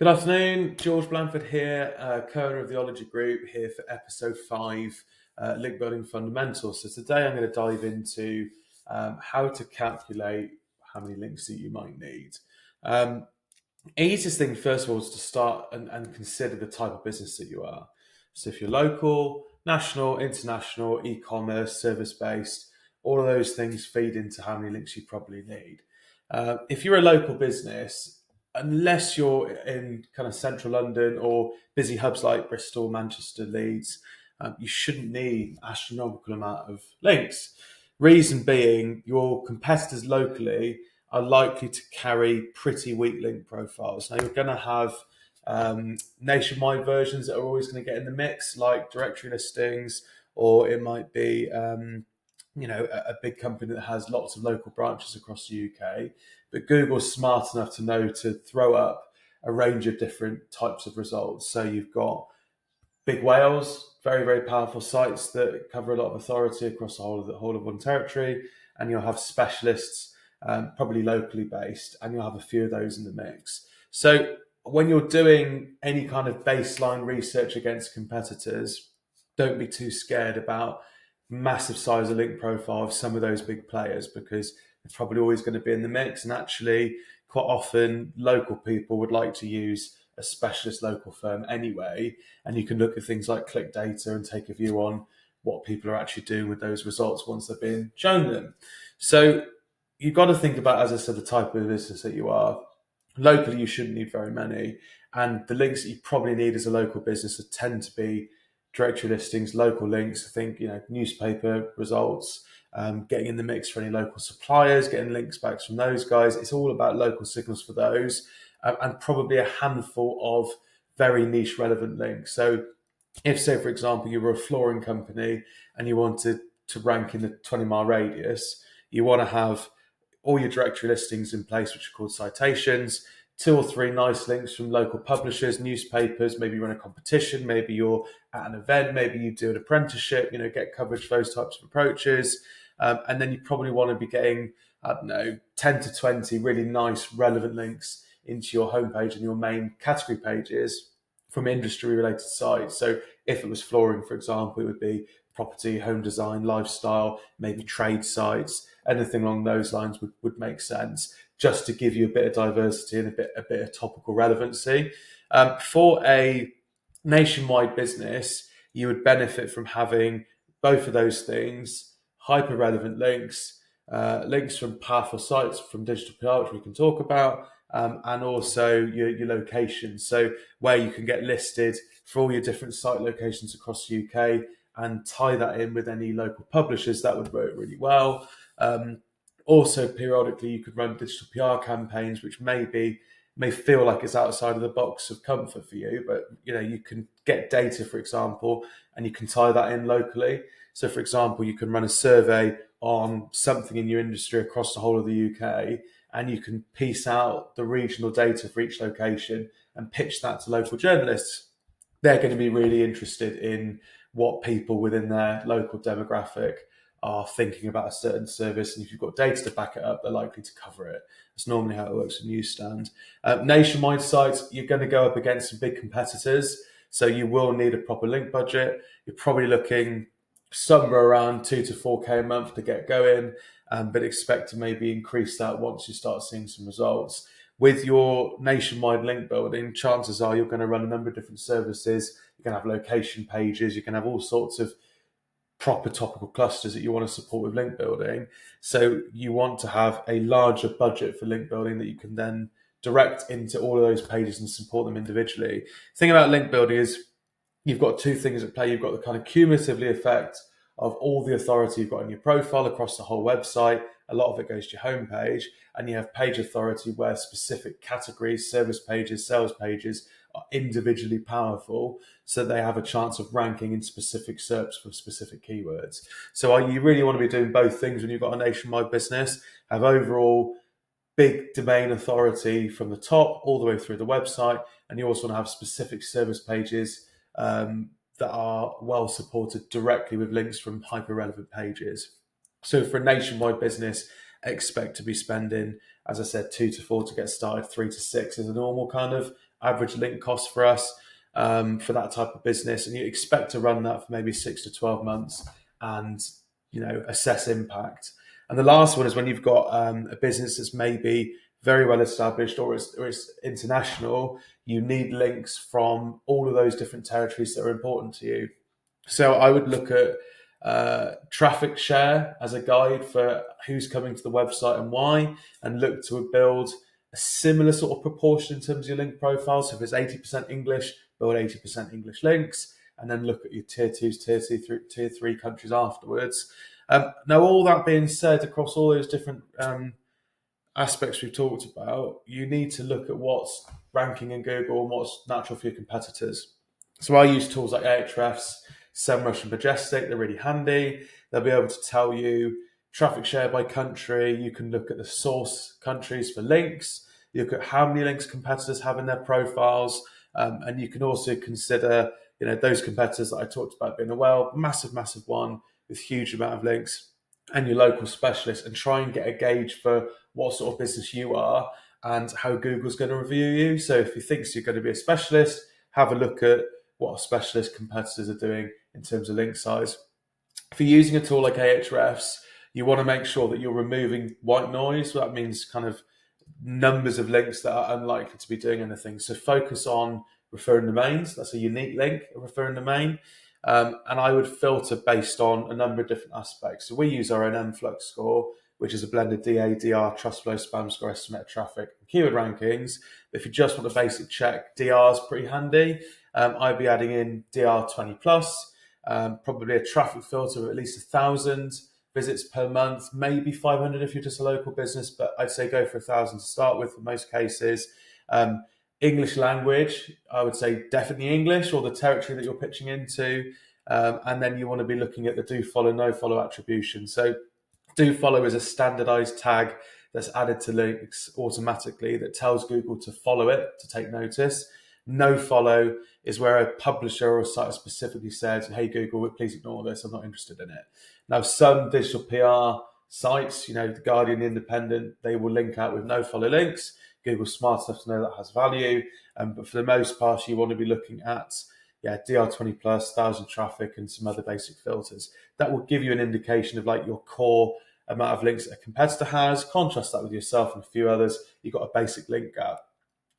Good afternoon, George Blanford here, co-owner of the Ology Group, here for episode 5, Link Building Fundamentals. So today I'm going to dive into how to calculate how many links that you might need. Easiest thing, first of all, is to start and consider the type of business that you are. So if you're local, national, international, e-commerce, service-based, all of those things feed into how many links you probably need. If you're a local business, unless you're in kind of central London or busy hubs like Bristol, Manchester, Leeds, you shouldn't need astronomical amount of links. Reason being, your competitors locally are likely to carry pretty weak link profiles. Now, you're going to have nationwide versions that are always going to get in the mix, like directory listings, or it might be a big company that has lots of local branches across the UK. But Google's smart enough to know to throw up a range of different types of results. So you've got big whales, very, very powerful sites that cover a lot of authority across the whole of one territory. And you'll have specialists, probably locally based, and you'll have a few of those in the mix. So when you're doing any kind of baseline research against competitors, don't be too scared about massive size of link profile of some of those big players, because they're probably always going to be in the mix. And actually, quite often, local people would like to use a specialist local firm anyway. And you can look at things like click data and take a view on what people are actually doing with those results once they've been shown them. So you've got to think about, as I said, the type of business that you are. Locally, you shouldn't need very many. And the links that you probably need as a local business tend to be directory listings, local links. I think, newspaper results, getting in the mix for any local suppliers, getting links back from those guys. It's all about local signals for those, and probably a handful of very niche relevant links. So if, say, for example, you were a flooring company and you wanted to rank in the 20-mile radius, you want to have all your directory listings in place, which are called citations, 2 or 3 nice links from local publishers, newspapers. Maybe you run a competition, maybe you're at an event, maybe you do an apprenticeship, get coverage for those types of approaches. And then you probably want to be getting, 10 to 20 really nice, relevant links into your homepage and your main category pages from industry related sites. So if it was flooring, for example, it would be property, home design, lifestyle, maybe trade sites. Anything along those lines would make sense, just to give you a bit of diversity and a bit of topical relevancy. For a nationwide business, you would benefit from having both of those things: hyper relevant links, links from powerful sites, from digital PR, which we can talk about, and also your locations. So where you can get listed for all your different site locations across the UK and tie that in with any local publishers, that would work really well. Also, periodically, you could run digital PR campaigns, which may feel like it's outside of the box of comfort for you, but you can get data, for example, and you can tie that in locally. So, for example, you can run a survey on something in your industry across the whole of the UK, and you can piece out the regional data for each location and pitch that to local journalists. They're going to be really interested in what people within their local demographic are thinking about a certain service, and if you've got data to back it up, they're likely to cover it. That's normally how it works in newsstand. Nationwide sites, you're going to go up against some big competitors, so you will need a proper link budget. You're probably looking somewhere around 2 to 4k a month to get going, but expect to maybe increase that once you start seeing some results. With your nationwide link building, chances are you're going to run a number of different services. You're going to have location pages. You can have all sorts of proper topical clusters that you want to support with link building. So you want to have a larger budget for link building that you can then direct into all of those pages and support them individually. The thing about link building is you've got 2 things at play. You've got the kind of cumulatively effect of all the authority you've got on your profile across the whole website. A lot of it goes to your homepage, and you have page authority where specific categories, service pages, sales pages are individually powerful, so they have a chance of ranking in specific SERPs for specific keywords. So you really want to be doing both things when you've got a nationwide business: have overall big domain authority from the top all the way through the website, and you also want to have specific service pages that are well supported directly with links from hyper relevant pages. So for a nationwide business, expect to be spending, as I said, 2 to 4 to get started, 3 to 6 is a normal kind of average link cost for us for that type of business, and you expect to run that for maybe 6 to 12 months and assess impact. And the last one is when you've got a business that's maybe very well established or it's international. You need links from all of those different territories that are important to you. So I would look at traffic share as a guide for who's coming to the website and why, and look to build a similar sort of proportion in terms of your link profile. So if it's 80% English, build 80% English links, and then look at your tier 2s, tier 3 countries afterwards. Now, all that being said, across all those different aspects we've talked about, you need to look at what's ranking in Google and what's natural for your competitors. So I use tools like Ahrefs, SEMrush and Majestic. They're really handy. They'll be able to tell you traffic share by country. You can look at the source countries for links. You look at how many links competitors have in their profiles. And you can also consider, those competitors that I talked about being a massive one with huge amount of links, and your local specialist, and try and get a gauge for what sort of business you are and how Google's going to review you. So if he thinks you're going to be a specialist, have a look at what specialist competitors are doing in terms of link size. If you're using a tool like Ahrefs, you want to make sure that you're removing white noise. That means kind of numbers of links that are unlikely to be doing anything. So focus on referring domains. That's a unique link, a referring domain. And I would filter based on a number of different aspects. So we use our own MFlux score, which is a blended DA, DR, trust flow, spam score, estimate traffic, and keyword rankings. But if you just want a basic check, DR is pretty handy. I'd be adding in DR 20 plus, probably a traffic filter of at least 1,000 visits per month, maybe 500 if you're just a local business, but I'd say go for 1,000 to start with for most cases. English language, I would say definitely English or the territory that you're pitching into. And then you want to be looking at the do follow, no follow attribution. So do follow is a standardized tag that's added to links automatically that tells Google to follow it, to take notice. No follow is where a publisher or site specifically says, hey, Google, please ignore this. I'm not interested in it. Now, some digital PR sites, The Guardian, Independent, they will link out with no follow links. Google's smart enough to know that has value. But for the most part, you want to be looking at DR20 plus, 1,000 traffic, and some other basic filters. That will give you an indication of your core amount of links that a competitor has. Contrast that with yourself and a few others. You've got a basic link gap.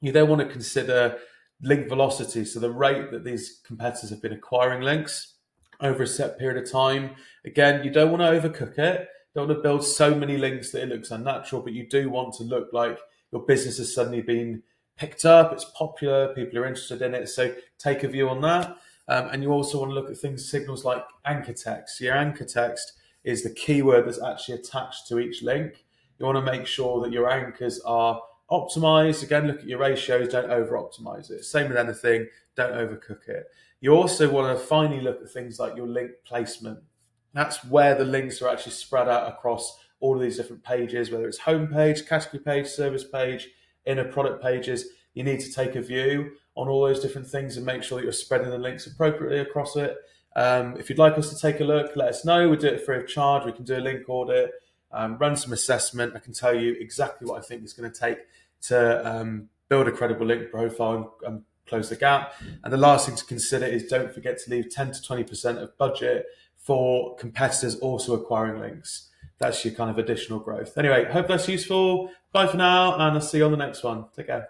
You then want to consider link velocity, so the rate that these competitors have been acquiring links over a set period of time. Again, you don't want to overcook it. You don't want to build so many links that it looks unnatural, but you do want to look like your business has suddenly been picked up, it's popular, people are interested in it. So take a view on that. And you also want to look at signals like anchor text. So your anchor text is the keyword that's actually attached to each link. You want to make sure that your anchors are optimized. Again, look at your ratios, don't over optimize it. Same with anything, don't overcook it. You also want to finally look at things like your link placement. That's where the links are actually spread out across all of these different pages, whether it's homepage, category page, service page, inner product pages. You need to take a view on all those different things and make sure that you're spreading the links appropriately across it. If you'd like us to take a look, let us know. We do it free of charge. We can do a link audit, run some assessment. I can tell you exactly what I think it's going to take to build a credible link profile and close the gap. And the last thing to consider is don't forget to leave 10 to 20% of budget for competitors also acquiring links. That's your kind of additional growth. Anyway, hope that's useful. Bye for now, and I'll see you on the next one. Take care.